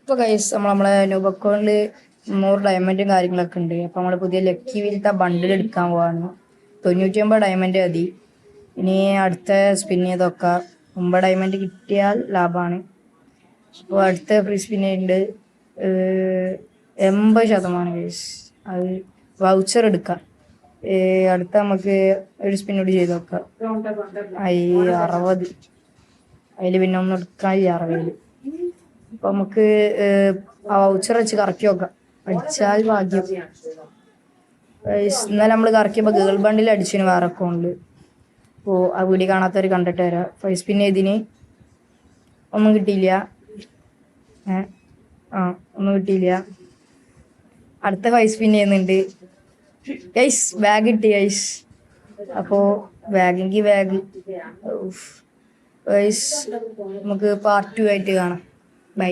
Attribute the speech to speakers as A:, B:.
A: ഇപ്പൊ ഗൈസ് നമ്മളെ ന്യൂബ് അക്കൗണ്ടില് 100 ഡയമണ്ടും കാര്യങ്ങളൊക്കെ ഉണ്ട്. അപ്പൊ നമ്മള് പുതിയ ലക്കി വീലത്തെ ബണ്ടിൽ എടുക്കാൻ പോവാണ്. 99 ഡയമണ്ട് മതി. ഇനി അടുത്ത സ്പിൻ ചെയ്തൊക്കെ 9 ഡയമണ്ട് കിട്ടിയാൽ ലാഭമാണ്. അപ്പോൾ അടുത്ത ഫ്രീ സ്പിൻ ഉണ്ട് 80% ഗൈസ്. അത് വൗച്ചർ എടുക്കാം. അടുത്ത നമുക്ക് ഒരു സ്പിന്നോട് ചെയ്ത് നോക്കാം. 60 അതിൽ പിന്നെ ഒന്നും എടുക്കാൻ 60. അപ്പൊ നമുക്ക് ആ വൗച്ചർ വെച്ച് കറക്കി നോക്കാം. അടിച്ചാൽ ഭാഗ്യം. ഇന്നലെ നമ്മൾ കറക്കിയപ്പോ ഗേൾ ബണ്ടിൽ അടിച്ചിന് വേറെ അക്കൗണ്ടില്. അപ്പോ ആ വീഡിയോ കാണാത്തവർ കണ്ടിട്ട് വരാം. ഫൈസ് പിന്നെ ഇതിന് ഒന്നും കിട്ടിയില്ല. ഒന്നും കിട്ടിയില്ല. അടുത്ത ഫൈസ് പിന്നെ ചെയ്യുന്നുണ്ട് ഗൈസ്. ബാഗ് കിട്ടി ഗൈസ്. അപ്പോ ബാഗെങ്കിൽ ബാഗ് ഗൈസ് നമുക്ക് പാർട്ട് 2 ആയിട്ട് കാണാം. ബൈ.